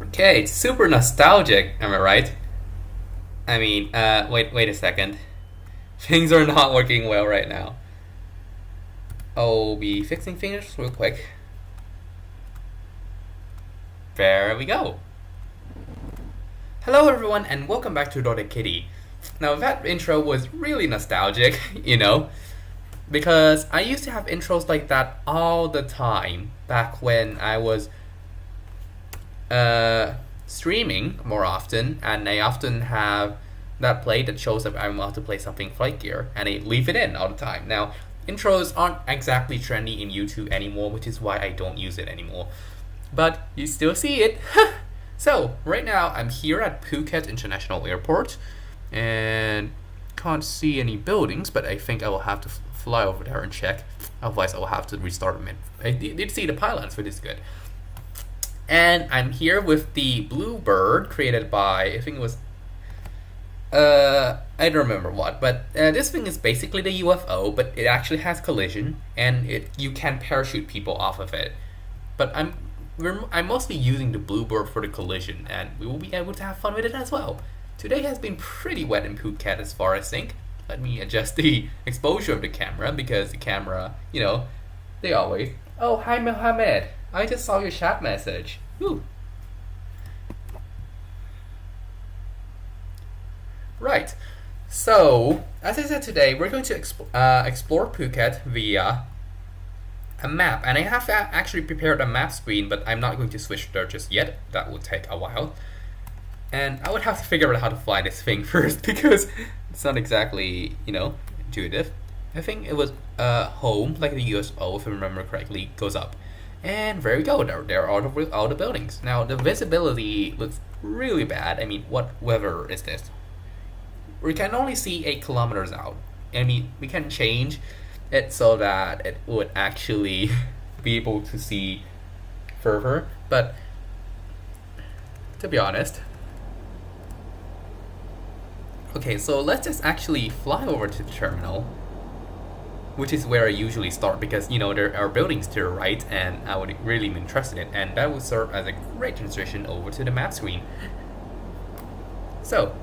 Okay, it's super nostalgic, am I right? I mean, wait a second. Things are not working well right now. I'll be fixing things real quick. There we go. Hello everyone and welcome back to Dota Kitty. Now that intro was really nostalgic, because I used to have intros like that all the time back when I was streaming more often, and I often have that play that shows that I'm about to play something Flight Gear, and I leave it in all the time. Now, intros aren't exactly trendy in YouTube anymore, which is why I don't use it anymore. But you still see it. So, right now I'm here at Phuket International Airport, and can't see any buildings, but I think I will have to fly over there and check. Otherwise, I will have to restart a minute. I did see the pylons, which is good. And I'm here with the blue bird created by, I think it was, I don't remember what, but this thing is basically the UFO, but it actually has collision, and you can parachute people off of it. But I'm mostly using the blue bird for the collision, and we will be able to have fun with it as well. Today has been pretty wet in Phuket as far as I think. Let me adjust the exposure of the camera, because the camera, they always... Oh, hi Mohammed. I just saw your chat message. Whew. Right. So, as I said today, we're going to explore Phuket via a map. And I have actually prepared a map screen, but I'm not going to switch there just yet. That will take a while. And I would have to figure out how to fly this thing first, because it's not exactly, intuitive. I think it was home, like the USO, if I remember correctly, goes up. And there we go, there are all the buildings. Now, the visibility looks really bad. I mean, what weather is this? We can only see 8 kilometers out. I mean, we can change it so that it would actually be able to see further. But, to be honest... Okay, so let's just actually fly over to the terminal, which is where I usually start, because there are buildings to the right and I would really be interested in, and that would serve as a great transition over to the map screen. So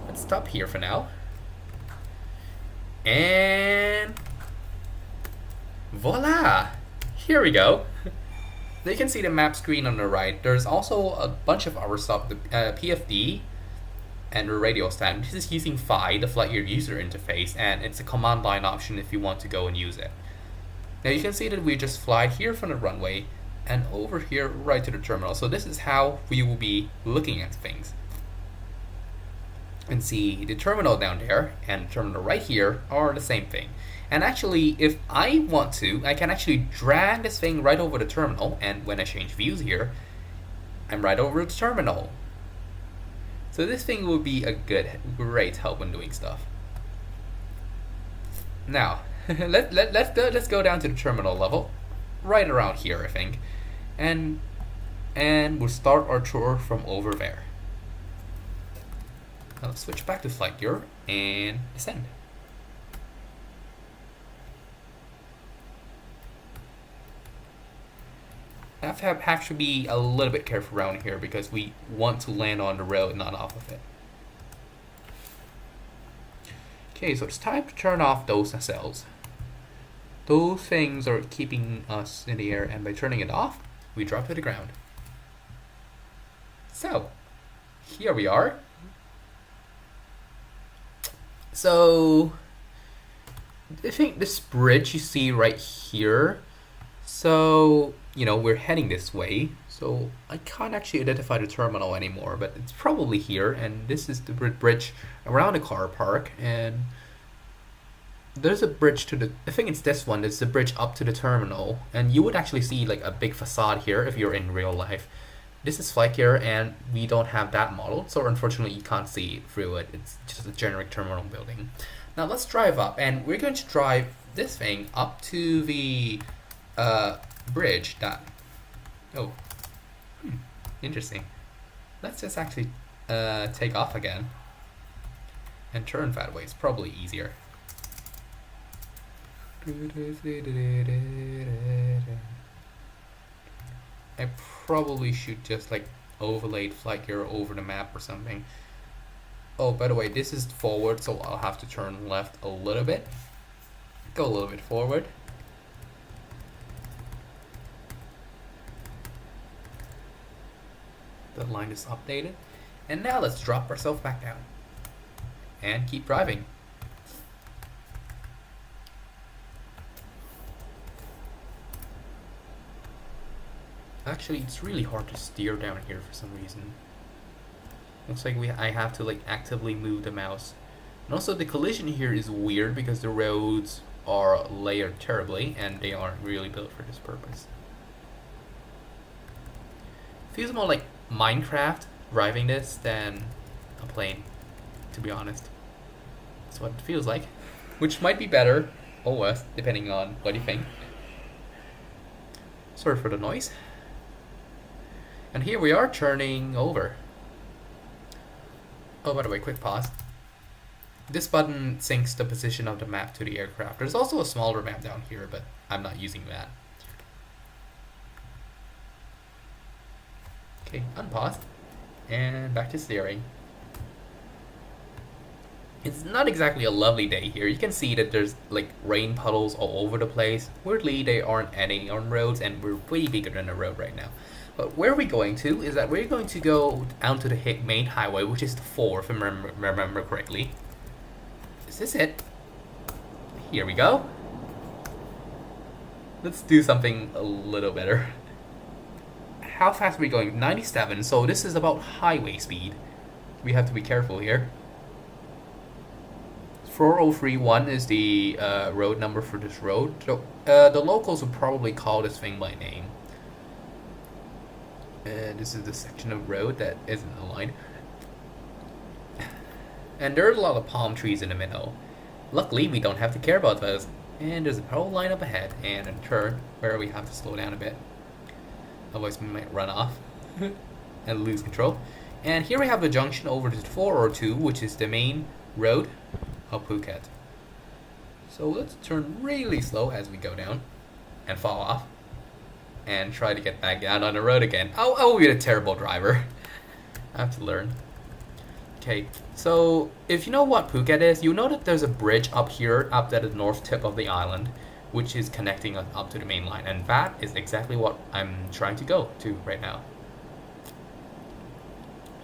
let's stop here for now, and voila, here we go. Now you can see the map screen on the right. There's also a bunch of other stuff, the PFD and the radio stand. This is using Phi, the FlightGear user interface, and it's a command line option if you want to go and use it. Now you can see that we just fly here from the runway and over here right to the terminal. So this is how we will be looking at things. And see, the terminal down there and the terminal right here are the same thing. And actually, if I want to, I can actually drag this thing right over the terminal, and when I change views here, I'm right over the terminal. So this thing will be a great help when doing stuff. Now, let's go down to the terminal level, right around here, I think, and we'll start our tour from over there. Now let's switch back to FlightGear and descend. I have to be a little bit careful around here, because we want to land on the road, not off of it. Okay, so it's time to turn off those nacelles. Those things are keeping us in the air, and by turning it off, we drop to the ground. So, here we are. So, I think this bridge you see right here, so we're heading this way, so I can't actually identify the terminal anymore, but it's probably here, and this is the bridge around the car park, and there's a bridge to the, I think it's this one, there's the bridge up to the terminal, and you would actually see like a big facade here if you're in real life. This is FlightGear, and we don't have that model, so unfortunately you can't see through it. It's just a generic terminal building. Now let's drive up, and we're going to drive this thing up to the bridge that... Oh, interesting. Let's just actually take off again and turn that way. It's probably easier. I probably should just like overlaid FlightGear over the map or something. Oh, by the way, this is forward, so I'll have to turn left a little bit. Go a little bit forward. The line is updated. And now let's drop ourselves back down. And keep driving. Actually, it's really hard to steer down here for some reason. Looks like I have to like actively move the mouse. And also the collision here is weird because the roads are layered terribly and they aren't really built for this purpose. Feels more like Minecraft driving this than a plane, to be honest. That's what it feels like. Which might be better or worse, depending on what you think. Sorry for the noise. And here we are turning over. Oh, by the way, quick pause. This button syncs the position of the map to the aircraft. There's also a smaller map down here, but I'm not using that. Okay, unpause. And back to steering. It's not exactly a lovely day here. You can see that there's like rain puddles all over the place. Weirdly, there aren't any on roads and we're way bigger than a road right now. But where we're going to is that we're going to go down to the main highway, which is the 4, if I remember correctly. Is this it? Here we go. Let's do something a little better. How fast are we going? 97, so this is about highway speed. We have to be careful here. 4031 is the road number for this road. So, the locals would probably call this thing by name. This is the section of road that isn't aligned. And there are a lot of palm trees in the middle. Luckily, we don't have to care about those. And there's a power line up ahead and a turn where we have to slow down a bit. Otherwise, we might run off and lose control. And here we have the junction over to 402, which is the main road of Phuket. So let's turn really slow as we go down and fall off. And try to get back down on the road again. I will be a terrible driver. I have to learn. Okay, so if you know what Phuket is, you know that there's a bridge up here, up at the north tip of the island, which is connecting us up to the main line. And that is exactly what I'm trying to go to right now.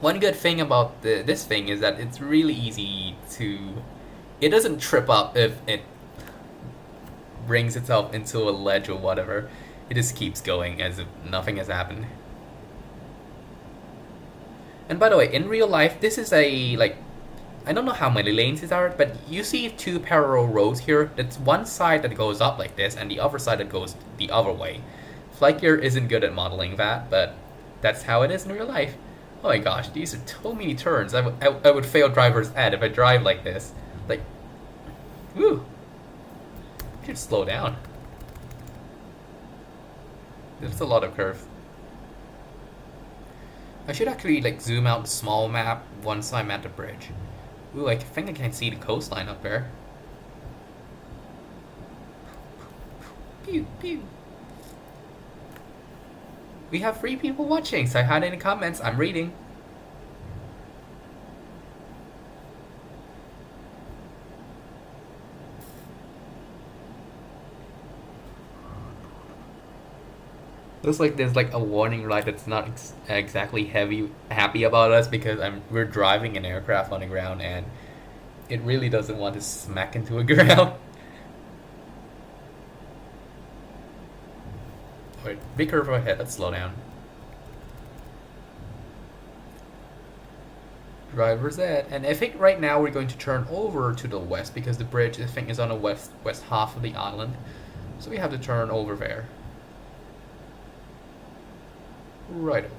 One good thing about this thing is that it's really easy to... It doesn't trip up if it brings itself into a ledge or whatever. It just keeps going as if nothing has happened. And by the way, in real life, this is a, like, I don't know how many lanes these are, but you see 2 parallel roads here. That's one side that goes up like this, and the other side that goes the other way. FlightGear isn't good at modeling that, but that's how it is in real life. Oh my gosh, these are so many turns. I would fail driver's ed if I drive like this. Like, woo! I should slow down. There's a lot of curves. I should actually like zoom out the small map once I'm at the bridge. Ooh, I think I can see the coastline up there. Pew, pew. We have 3 people watching. Say hi in the comments. I'm reading. Looks like there's like a warning light that's not exactly happy about us because we're driving an aircraft on the ground and it really doesn't want to smack into a ground. Alright, big curve ahead, let's slow down. Driver's ed. And I think right now we're going to turn over to the west because the bridge I think is on the west half of the island. So we have to turn over there. Right over.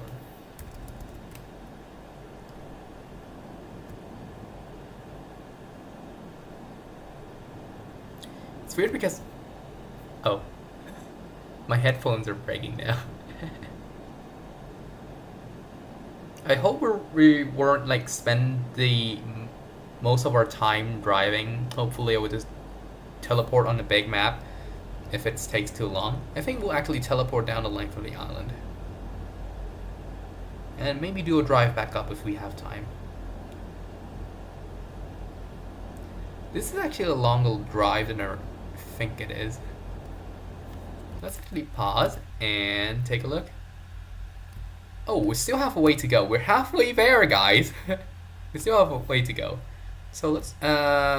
It's weird because... Oh. My headphones are breaking now. I hope we weren't like spend the most of our time driving. Hopefully I would just teleport on the big map if it takes too long. I think we'll actually teleport down the length of the island. and maybe do a drive back up if we have time. This is actually a longer drive than I think it is. Let's actually pause and take a look. Oh, we still have a way to go. We're halfway there, guys. We still have a way to go. So let's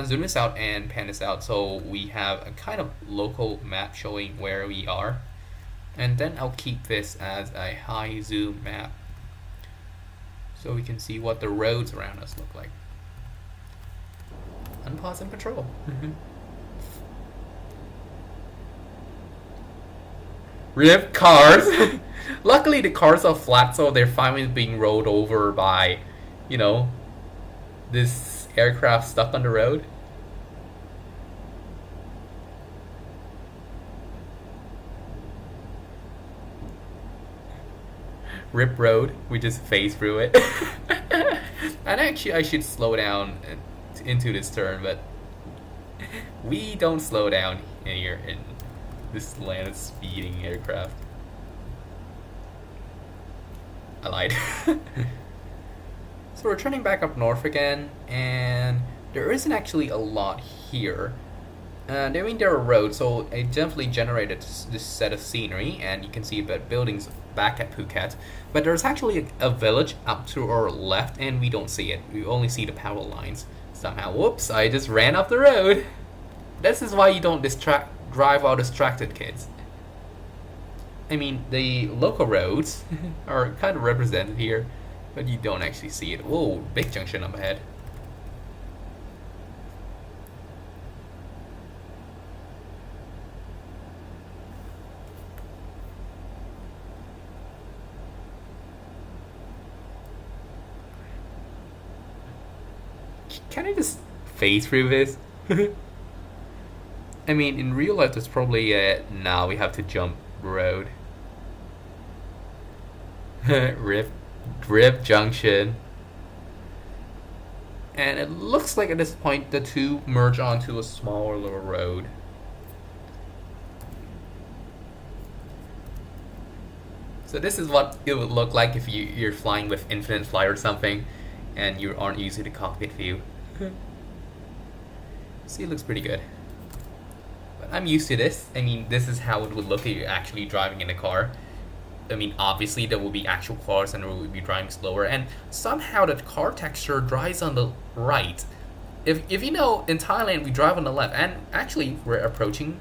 zoom this out and pan this out so we have a kind of local map showing where we are. And then I'll keep this as a high zoom map so we can see what the roads around us look like. Unpause and control. RIP cars! Luckily the cars are flat, so they're finally being rolled over by, you know, this aircraft stuck on the road. RIP road, we just phase through it. And actually I should slow down into this turn, but we don't slow down here in this land of speeding aircraft. I lied. So we're turning back up north again, and there isn't actually a lot here. I mean, there are roads, so it definitely generated this set of scenery, and you can see that buildings back at Phuket. But there's actually a village up to our left, and we don't see it. We only see the power lines. Somehow, whoops, I just ran off the road. This is why you don't drive while distracted, kids. I mean, the local roads are kind of represented here, but you don't actually see it. Whoa, big junction up ahead. Can I just phase through this? I mean, in real life, there's probably now we have to jump road. Rip junction. And it looks like at this point the two merge onto a smaller little road. So this is what it would look like if you're flying with infinite flight or something and you aren't using the cockpit view. See, it looks pretty good. But I'm used to this. I mean, this is how it would look if you're actually driving in a car. I mean, obviously there will be actual cars and we will be driving slower, and somehow the car texture drives on the right. If you know, in Thailand we drive on the left, and actually we're approaching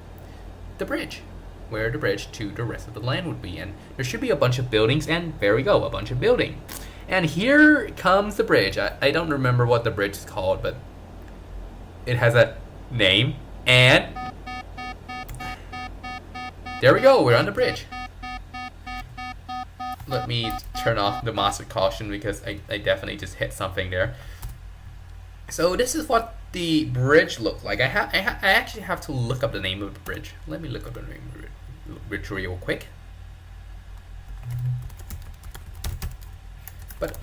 the bridge, where the bridge to the rest of the land would be, and there should be a bunch of buildings, and there we go, a bunch of building. And here comes the bridge. I don't remember what the bridge is called, but it has a name, and there we go, we're on the bridge. Let me turn off the master caution because I definitely just hit something there. So this is what the bridge looked like. I actually have to look up the name of the bridge. Let me look up the name of the bridge real quick. But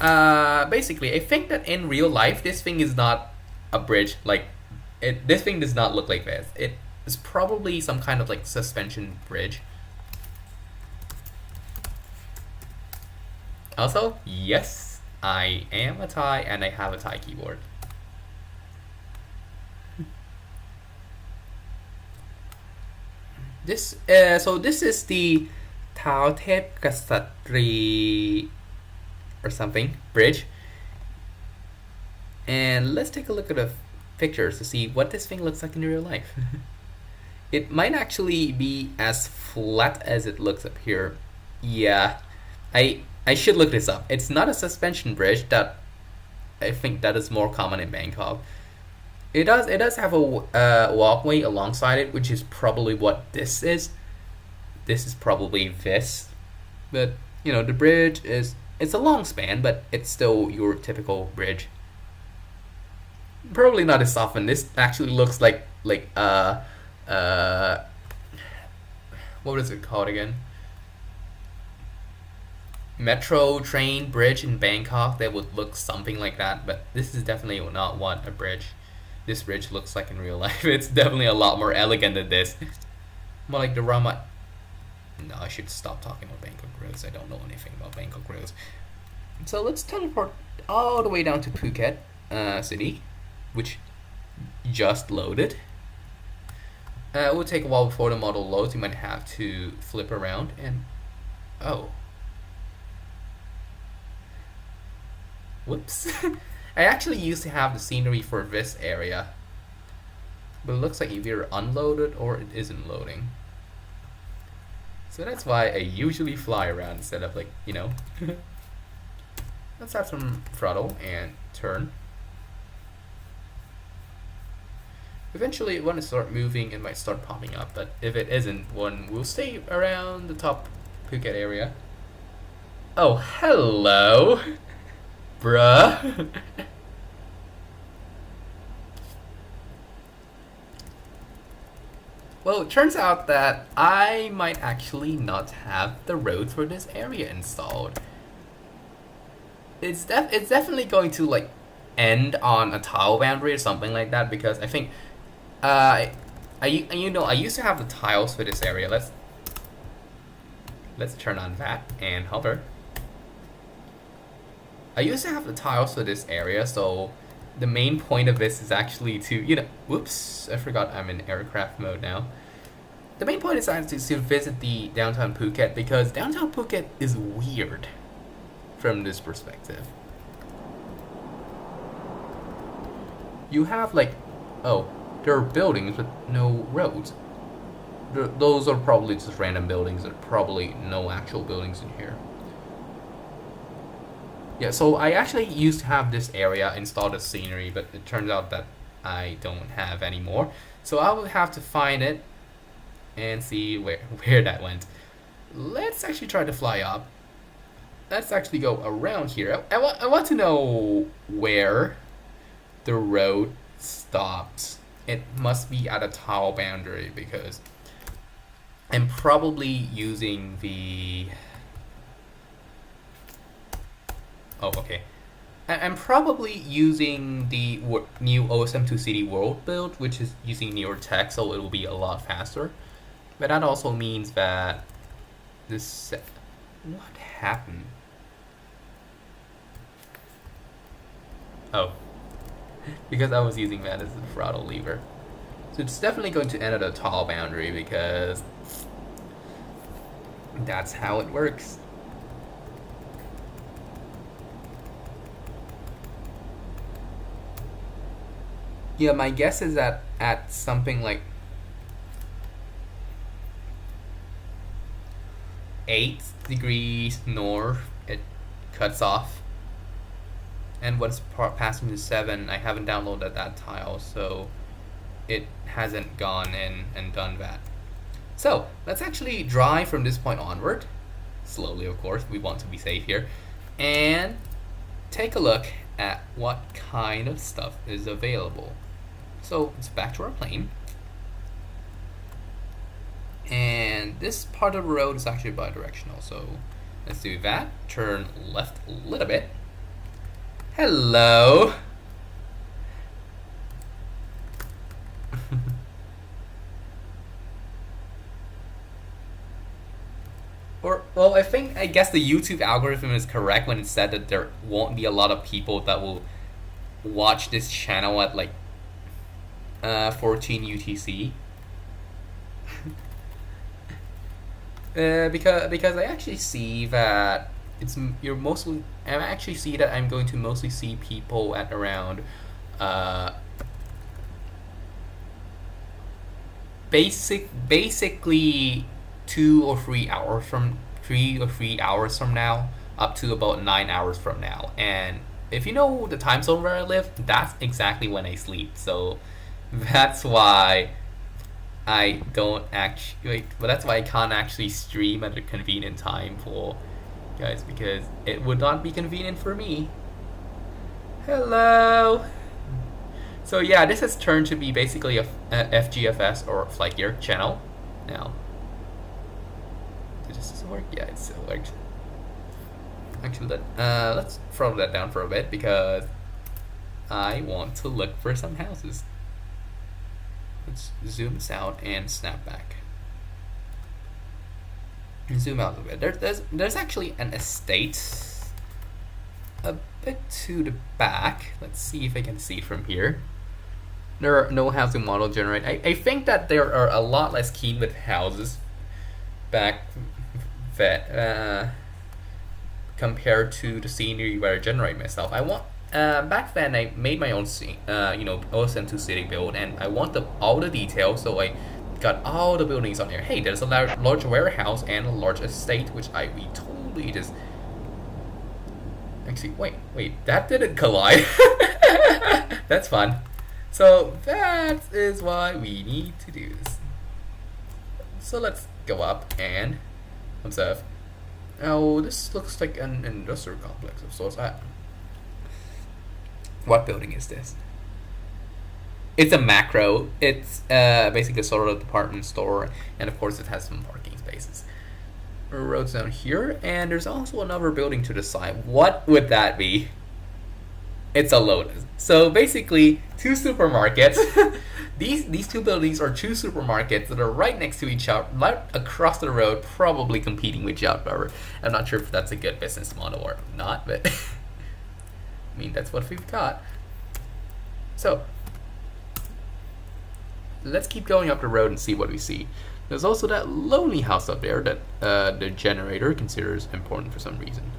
basically, I think that in real life, this thing is not a bridge. Like, this thing does not look like this. It is probably some kind of like suspension bridge. Also, yes, I am a Thai and I have a Thai keyboard. This so this is the Thao Thepkrasattri or something bridge. And let's take a look at the pictures to see what this thing looks like in real life. It might actually be as flat as it looks up here. Yeah, I should look this up. It's not a suspension bridge. That I think that is more common in Bangkok. It does have a walkway alongside it, which is probably what this is. This is probably this, but you know, the bridge it's a long span, but it's still your typical bridge. Probably not as often. This actually looks like what is it called again? Metro train bridge in Bangkok that would look something like that, but this is definitely not what a bridge. This bridge looks like in real life. It's definitely a lot more elegant than this. More like the Rama. No, I should stop talking about Bangkok roads. I don't know anything about Bangkok roads. So let's teleport all the way down to Phuket city, which just loaded. It will take a while before the model loads. You might have to flip around and oh, whoops. I actually used to have the scenery for this area, but it looks like either unloaded or it isn't loading. So that's why I usually fly around instead of like, you know. Let's have some throttle and turn. Eventually when it starts moving it might start popping up, but if it isn't, one will stay around the top Phuket area. Oh, hello, bruh. Well, it turns out that I might actually not have the roads for this area installed. It's definitely going to like end on a tile boundary or something like that, because I think I used to have the tiles for this area. Let's turn on that and hover. I used to have the tiles for this area, so the main point of this is actually to, you know, whoops, I forgot I'm in aircraft mode now. The main point is actually to visit the downtown Phuket, because downtown Phuket is weird from this perspective. You have like, oh, there are buildings but no roads. Those are probably just random buildings. There are probably no actual buildings in here. Yeah, so I actually used to have this area installed as scenery, but it turns out that I don't have anymore. So I will have to find it and see where that went. Let's actually try to fly up. Let's actually go around here. I want to know where the road stops. It must be at a tile boundary, because I'm probably using the... Oh, okay. I'm probably using the new OSM2 City World build, which is using newer tech, so it will be a lot faster. But that also means that this... What happened? Oh. Because I was using that as the throttle lever. So it's definitely going to end at a tall boundary, because that's how it works. Yeah, my guess is that at something like 8 degrees north, it cuts off. And once passing to 7, I haven't downloaded that tile, so it hasn't gone in and done that. So let's actually drive from this point onward, slowly of course, we want to be safe here, and take a look at what kind of stuff is available. So it's back to our plane, and this part of the road is actually bi-directional, so let's do that. Turn left a little bit. Hello. Well, I guess the YouTube algorithm is correct when it said that there won't be a lot of people that will watch this channel at like 14 UTC. Because I actually see that I'm going to mostly see people at around basically 3 or 4 hours from now, up to about 9 hours from now. And if you know the time zone where I live, that's exactly when I sleep. So that's why I don't actually, but that's why I can't actually stream at a convenient time for guys, because it would not be convenient for me. Hello. So yeah, this has turned to be basically a FGFS or FlightGear channel now. Does this work? Yeah, it still works. Actually, let's throttle that down for a bit, because I want to look for some houses. Let's zoom this out and snap back. And zoom out a bit. There's actually an estate a bit to the back. Let's see if I can see it from here. There are no housing model generated. I think that there are a lot less keen with houses back that compared to the scenery where I generate myself. I want back then I made my own scene, OSM2 city build, and I want all the details, so I got all the buildings on there. Hey, there's a large warehouse and a large estate, which we totally just. Actually, wait, that didn't collide. That's fun. So that is why we need to do this. So let's go up and observe. Oh, this looks like an industrial complex of sorts. What building is this? It's a macro. It's basically a sort of department store, and of course it has some parking spaces. Roads down here, and there's also another building to the side. What would that be? It's a Lotus. So basically, two supermarkets. These two buildings are two supermarkets that are right next to each other, right across the road, probably competing with each other. I'm not sure if that's a good business model or not, but I mean, that's what we've got. So let's keep going up the road and see what we see. There's also that lonely house up there that the generator considers important for some reason.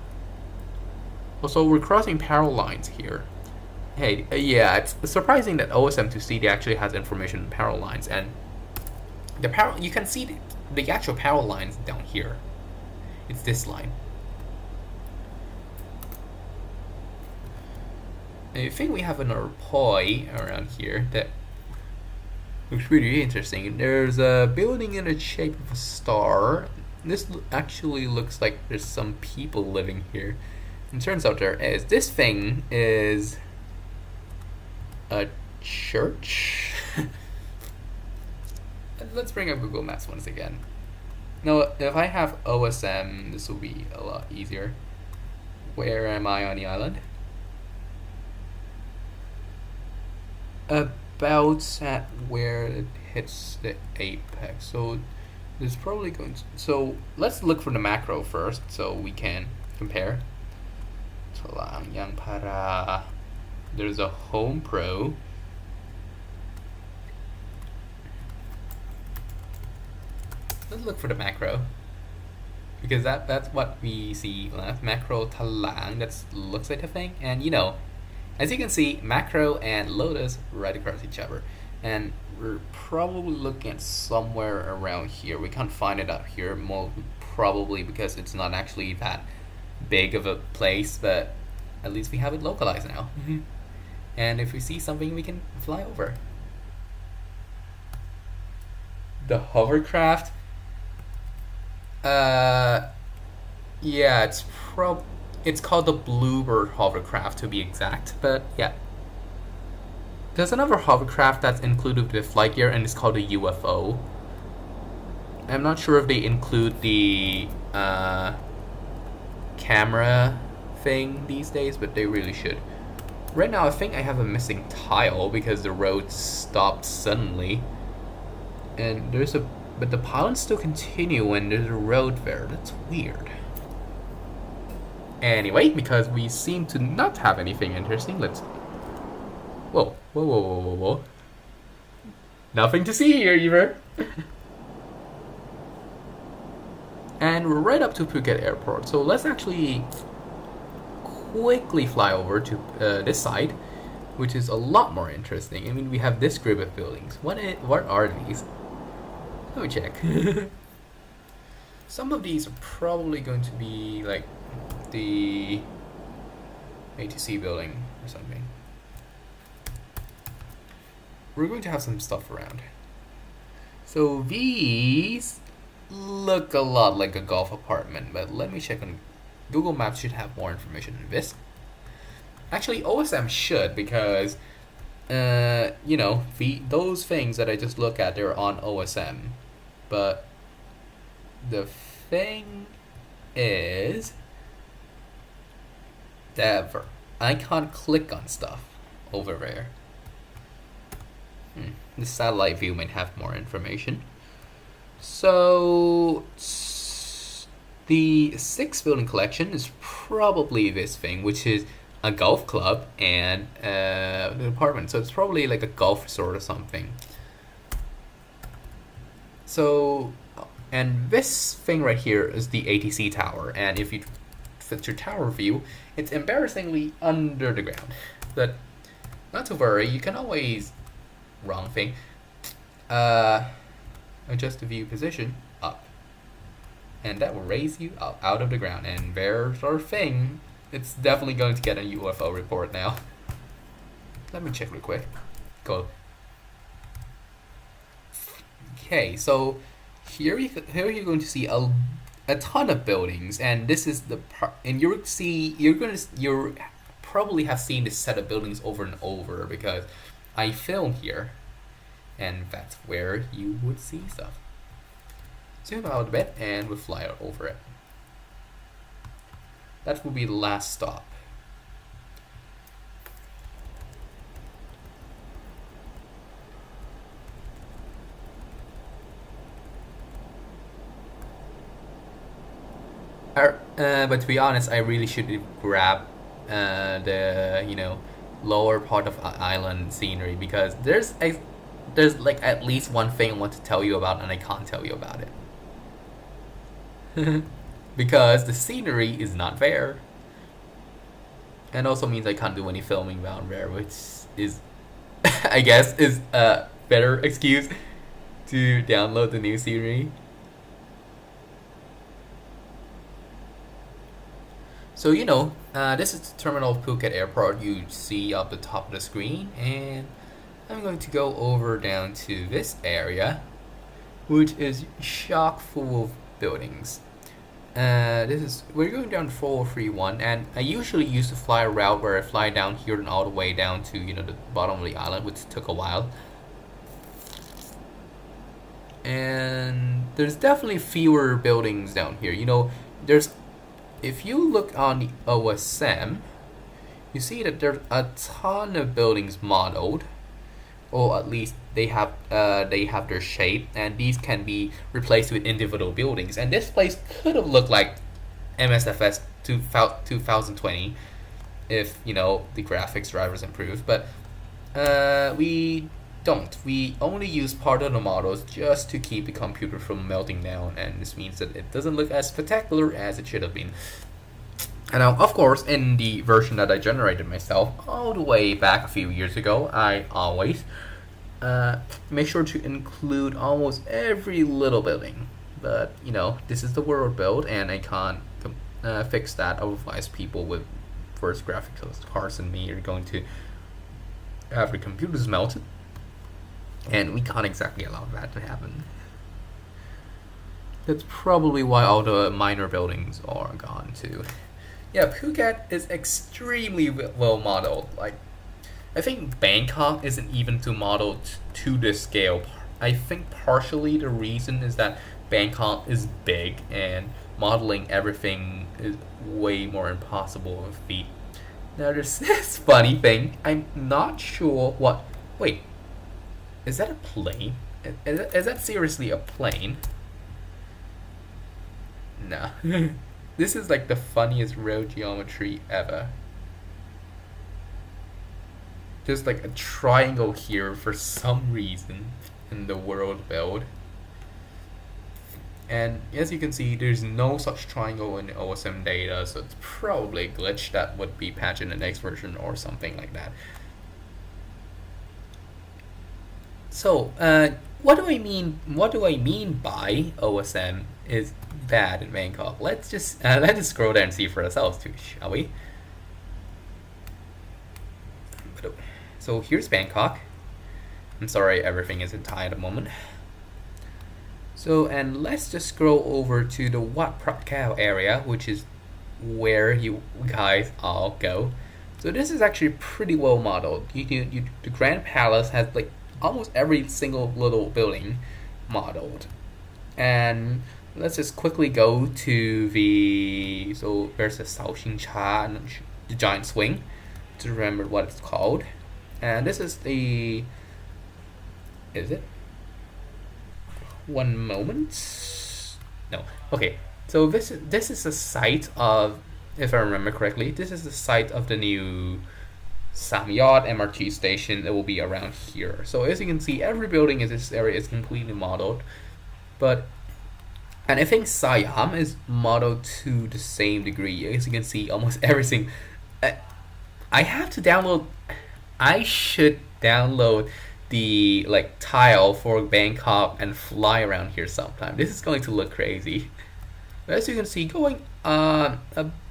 Also, we're crossing parallel lines here. Hey, yeah, it's surprising that OSM2CD actually has information on parallel lines, and you can see the actual parallel lines down here. It's this line. I think we have another poi around here that looks really interesting. There's a building in the shape of a star. This actually looks like there's some people living here. And turns out there is. This thing is a church. Let's bring up Google Maps once again. Now, if I have OSM, this will be a lot easier. Where am I on the island? About at where it hits the apex. So there's probably going to. So let's look for the macro first, so we can compare. Talang Yang Para. There's a Home Pro. Let's look for the macro, because that's what we see last. Macro Talang. That looks like a thing, and as you can see, macro and Lotus right across each other, and we're probably looking at somewhere around here. We can't find it up here, more probably because it's not actually that big of a place, but at least we have it localized now. And if we see something, we can fly over. The hovercraft. Yeah, it's called the Bluebird hovercraft to be exact, but yeah. There's another hovercraft that's included with FlightGear, and it's called a UFO. I'm not sure if they include the camera thing these days, but they really should. Right now, I think I have a missing tile because the road stopped suddenly, and but the pilots still continue and there's a road there. That's weird. Anyway, because we seem to not have anything interesting, let's. Whoa. Nothing to see here, either. And we're right up to Phuket Airport, so let's actually quickly fly over to this side, which is a lot more interesting. I mean, we have this group of buildings. What are these? Let me check. Some of these are probably going to be like the ATC building or something. We're going to have some stuff around. So these look a lot like a golf apartment, but let me check on Google Maps. Should have more information on this. Actually, OSM should, because those things that I just look at, they're on OSM. But the thing is that I can't click on stuff over there. The satellite view might have more information. So The sixth building collection is probably this thing, which is a golf club and an apartment. So it's probably like a golf resort or something. So, and this thing right here is the ATC tower. And if you fit your tower view, it's embarrassingly under the ground. But not to worry, you can always, wrong thing, adjust the view position up. And that will raise you up out of the ground. And there's our thing. It's definitely going to get a UFO report now. Let me check real quick. Go. Okay, so here you're going to see a ton of buildings, and this is the part, and you'll probably have seen this set of buildings over and over because I film here, and that's where you would see stuff. Zoom out a bit, and we'll fly over it. That will be the last stop. But to be honest, I really should grab the lower part of island scenery because there's like at least one thing I want to tell you about and I can't tell you about it because the scenery is not there, and also means I can't do any filming down there, which is I guess is a better excuse to download the new scenery. So this is the terminal of Phuket Airport you see up the top of the screen, and I'm going to go over down to this area, which is chock full of buildings. We're going down 431, and I usually used to fly a route where I fly down here and all the way down to the bottom of the island, which took a while. And there's definitely fewer buildings down here. If you look on the OSM, you see that there's a ton of buildings modeled, or at least they have their shape, and these can be replaced with individual buildings. And this place could have looked like MSFS 2020 if the graphics drivers improved, but we don't. We only use part of the models just to keep the computer from melting down, and this means that it doesn't look as spectacular as it should have been. And now, of course, in the version that I generated myself all the way back a few years ago, I always make sure to include almost every little building. But, this is the world build, and I can't fix that. Otherwise, people with worse graphics cards than me are going to have their computers melted. And we can't exactly allow that to happen. That's probably why all the minor buildings are gone too. Yeah, Phuket is extremely well modeled. Like, I think Bangkok isn't even too modeled to this scale. I think partially the reason is that Bangkok is big and modeling everything is way more impossible of a feat. Now there's this funny thing. I'm not sure what. Wait. Is that a plane? Is that seriously a plane? Nah. This is like the funniest road geometry ever. Just like a triangle here for some reason in the world build. And as you can see, there's no such triangle in the OSM data, so it's probably a glitch that would be patched in the next version or something like that. So, what do I mean by OSM is bad in Bangkok? Let's just scroll down and see for ourselves too, shall we? So here's Bangkok. I'm sorry, everything isn't Thai at the moment. So, and let's just scroll over to the Wat Phra Kaew area, which is where you guys all go. So this is actually pretty well modeled. The Grand Palace has like almost every single little building modeled. And let's just quickly go to there's the Sao Xing Cha, and the giant swing, to remember what it's called. And this is is it? One moment. No. Okay. So this is the site of, if I remember correctly, this is the site of the new Samyot MRT station. It will be around here. So as you can see, every building in this area is completely modeled. And I think Siam is modeled to the same degree. As you can see, almost everything. I have to download. I should download the tile for Bangkok and fly around here sometime. This is going to look crazy. As you can see, going a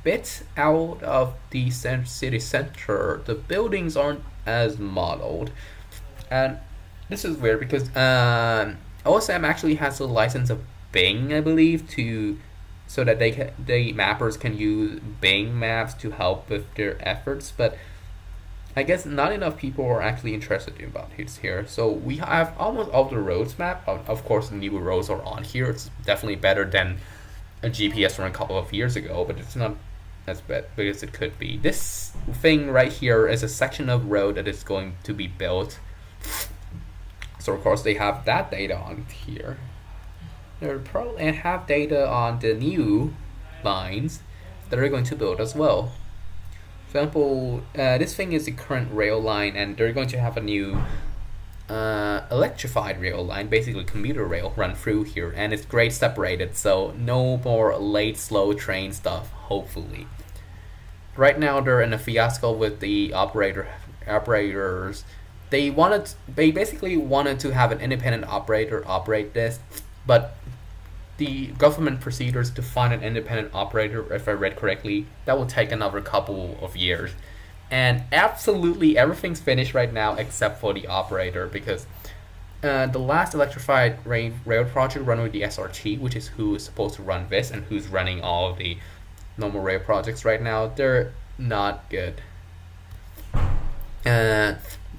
bit out of the city center, the buildings aren't as modeled, and this is weird because OSM actually has a license of Bing, I believe, so that the mappers can use Bing maps to help with their efforts, but I guess not enough people are actually interested about it here. So we have almost all the roads mapped. Of course, the new roads are on here. It's definitely better than a GPS from a couple of years ago, but it's not as bad as it could be. This thing right here is a section of road that is going to be built. So of course they have that data on here. They'll probably have data on the new lines that are going to build as well. For example, this thing is the current rail line, and they're going to have a new electrified rail line, basically commuter rail, run through here, and it's grade separated, so no more late slow train stuff, hopefully. Right now they're in a fiasco with the operators. They basically wanted to have an independent operator operate this, but the government procedures to find an independent operator, if I read correctly, that will take another couple of years. And absolutely everything's finished right now except for the operator, because the last electrified rail project run with the SRT, which is who is supposed to run this and who's running all of the normal rail projects right now, they're not good.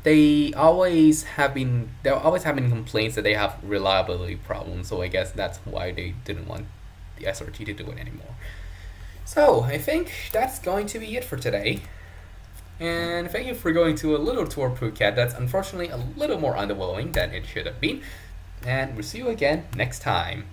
They always have been complaints that they have reliability problems, so I guess that's why they didn't want the SRT to do it anymore. So I think that's going to be it for today. And thank you for going to a little tour of Phuket that's unfortunately a little more underwhelming than it should have been. And we'll see you again next time.